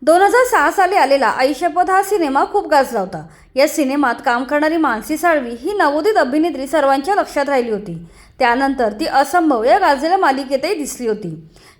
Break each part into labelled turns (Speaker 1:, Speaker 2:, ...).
Speaker 1: 2006 साली आलेला आई शपथ हा सिनेमा खूप गाजला होता। या सिनेमात काम करणारी मानसी साळवी ही नवोदित अभिनेत्री सर्वांच्या लक्षात राहिली होती। त्यानंतर ती असंभव या गाजलेल्या मालिकेतही दिसली होती।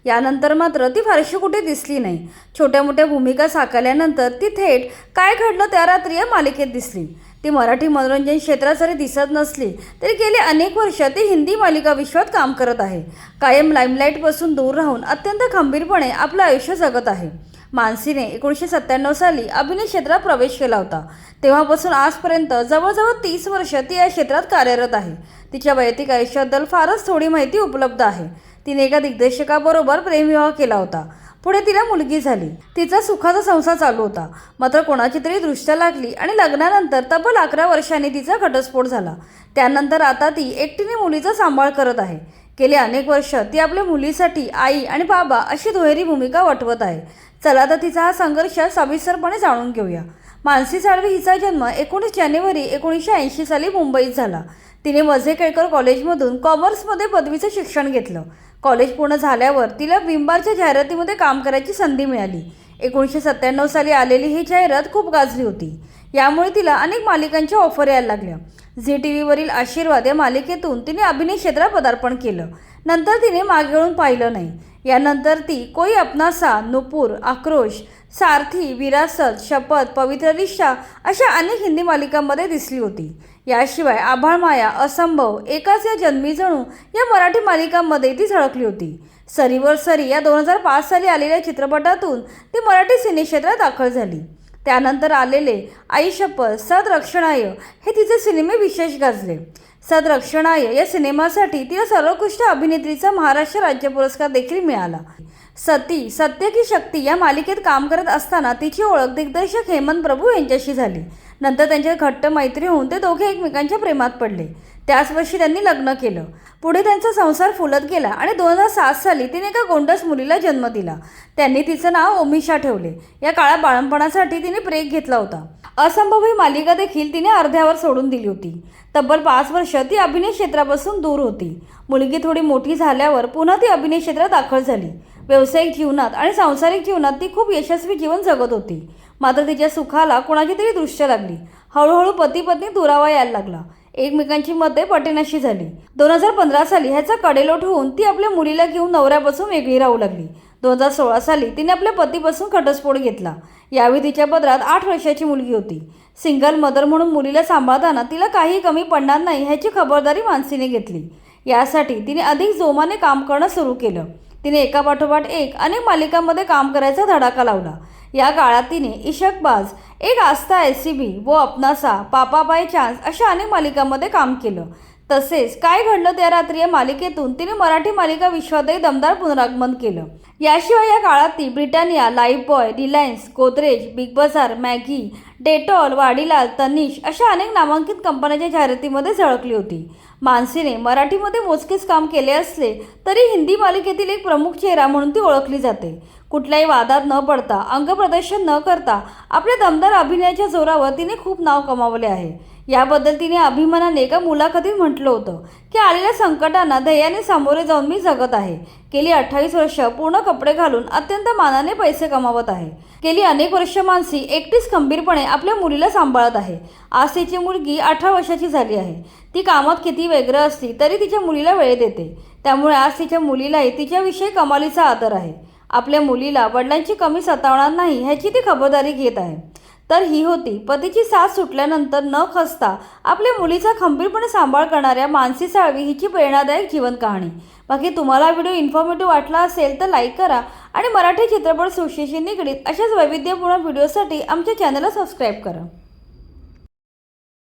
Speaker 1: यानंतर मात्र ती फारशी कुठे दिसली नाही। छोट्या मोठ्या भूमिका साकारल्यानंतर ती थेट काय घडलं त्या रात्री या मालिकेत दिसली। ती मराठी मनोरंजन क्षेत्रात जरी दिसत नसली तरी गेली अनेक वर्ष ती हिंदी मालिका विश्वात काम करत आहे। कायम लाईमलाईटपासून दूर राहून अत्यंत खंबीरपणे आपलं आयुष्य जगत आहे। मानसीने 1997 साली अभिनय क्षेत्रात प्रवेश केला होता। तेव्हापासून आजपर्यंत जवळजवळ 30 वर्ष ती या क्षेत्रात कार्यरत आहे। तिच्या वैयक्तिक आयुष्याबद्दल फारच थोडी माहिती उपलब्ध आहे। तिने एका दिग्दर्शकाबरोबर प्रेमविवाह केला होता। पुढे तिला मुलगी झाली। तिचा सुखाचा संसार चालू होता। मात्र कोणाची तरी दृष्ट लागली आणि लग्नानंतर तब्बल 11 वर्षांनी तिचा घटस्फोट झाला। त्यानंतर आता ती एकटीने मुलीचा सांभाळ करत आहे। गेली अनेक वर्ष ती आपल्या मुलीसाठी आई आणि बाबा अशी दुहेरी भूमिका वठवत आहे। चला तर तिचा हा संघर्ष सविस्तरपणे जाणून घेऊया। मानसी साळवी हिचा जन्म 19 जानेवारी 1980 साली मुंबईत झाला। तिने वझे केळकर कॉलेजमधून कॉमर्समध्ये पदवीचं शिक्षण घेतलं। कॉलेज पूर्ण झाल्यावर तिला विंबारच्या जाहिरातीमध्ये काम करायची संधी मिळाली। 1997 साली आलेली ही जाहिरात खूप गाजली होती। यामुळे तिला अनेक मालिकांच्या ऑफर यायला लागल्या। झी टीव्हीवरील आशीर्वाद या मालिकेतून तिने अभिनय क्षेत्रात पदार्पण केलं। नंतर तिने मागे वळून पाहिलं नाही। यानंतर ती कोई अपना सा, नुपूर, आक्रोश, सारथी, विरासत, शपथ, पवित्र रिश्ता अशा अनेक हिंदी मालिकांमध्ये दिसली होती। याशिवाय आभाळमाया, असंभव, एकाच या जन्मी जणू या मराठी मालिकांमध्ये ती झळकली होती। सरीवर सरी या 2005 साली आलेल्या चित्रपटातून ती मराठी सिनेक्षेत्रात दाखल झाली। त्यानंतर आलेले आई शपथ, सदरक्षणाय हे तिचे सिनेमे विशेष गाजले। सदरक्षणाय या सिनेमासाठी तिला सर्वोत्कृष्ट अभिनेत्रीचा महाराष्ट्र राज्य पुरस्कार देखील मिळाला। सती, सत्य की शक्ती या मालिकेत काम करत असताना तिची ओळख दिग्दर्शक हेमंत प्रभू यांच्याशी झाली। नंतर त्यांच्यात घट्ट मैत्री होऊन ते दोघे एकमेकांच्या प्रेमात पडले। त्याच वर्षी त्यांनी लग्न केलं। पुढे त्यांचा संसार फुलत गेला आणि 2007 साली तिने एका गोंडस मुलीला जन्म दिला। त्यांनी तिचं नाव ओमिशा ठेवले। या काळात बाळंपणासाठी तिने ब्रेक घेतला होता। असंभव ही मालिका देखील तिने अर्ध्यावर सोडून दिली होती। तब्बल 5 वर्ष ती अभिनय क्षेत्रापासून दूर होती। मुलगी थोडी मोठी झाल्यावर पुन्हा ती अभिनय क्षेत्रात दाखल झाली। व्यावसायिक जीवनात आणि सांसारिक जीवनात ती खूप यशस्वी जीवन जगत होती। मात्र तिच्या सुखाला कोणाची तरी दृष्ट लागली। हळूहळू पती पत्नी दुरावा यायला लागला। एकमेकांची मते पटेनाशी झाली। 2015 साली ह्याचा कडेलोट होऊन ती आपल्या मुलीला घेऊन नवऱ्यापासून वेगळी राहू लागली। 2016 साली तिने आपल्या पतीपासून घटस्फोट घेतला। यावेळी तिच्या पदरात 8 वर्षाची मुलगी होती। सिंगल मदर म्हणून मुलीला सांभाळताना तिला काही कमी पडणार नाही ह्याची खबरदारी मानसीने घेतली। यासाठी तिने अधिक जोमाने काम करणं सुरू केलं। तिने एकापाठोपाठ एक अनेक मालिकांमध्ये काम करायचा धडाका लावला। या काळात तिने इश्कबाज, एक आस्था एसीबी, वो अपना सा, पापा बाय चान्स अशा अनेक मालिकांमध्ये काम केलं। तसेच काय घडलं त्या रात्री या मालिकेतून तिने मराठी मालिका विश्वातही दमदार पुनरागमन केलं। याशिवाय या काळात ती Britannia, Lifebuoy, Reliance, Godrej, big बाजार, मॅगी, डेटॉल, वाडीलाल, तनिष अशा अनेक नामांकित कंपन्यांच्या जाहिरातीमध्ये झळकली होती। मानसीने मराठीमध्ये मोजकेच काम केले असले तरी हिंदी मालिकेतील एक प्रमुख चेहरा म्हणून ती ओळखली जाते। कुठल्याही वादात न पडता, अंगप्रदर्शन न करता आपल्या दमदार अभिनयाच्या जोरावर तिने खूप नाव कमावले आहे। याबद्दल तिने अभिमानाने एका मुलाखतीत म्हटलं होतं की आलेल्या संकटांना धैर्याने सामोरे जाऊन मी जगत आहे। गेली 28 वर्ष पूर्ण कपडे घालून अत्यंत मानाने पैसे कमावत आहे। गेली अनेक वर्ष मानसी एकटीच खंबीरपणे आपल्या मुलीला सांभाळत आहे। आज तिची मुलगी 18 वर्षाची झाली आहे। ती कामात किती व्यग्र असली तरी तिच्या मुलीला वेळ देते। त्यामुळे आज तिच्या मुलीलाही तिच्याविषयी कमालीचा आदर आहे। आपल्या मुलीला वडिलांची कमी सतावणार नाही ह्याची ती खबरदारी घेत आहे। तर ही होती पतीची साथ सुटल्यानंतर न खचता आपल्या मुलीचा खंबीरपणे सांभाळ करणाऱ्या मानसी साळवी हिची प्रेरणादायक जीवन कहाणी। बाकी तुम्हाला व्हिडिओ इन्फॉर्मेटिव्ह वाटला असेल तर लाईक करा आणि मराठी चित्रपट सृष्टीशी निगडीत अशाच वैविध्यपूर्ण व्हिडिओसाठी आमच्या चॅनलला सबस्क्राईब करा।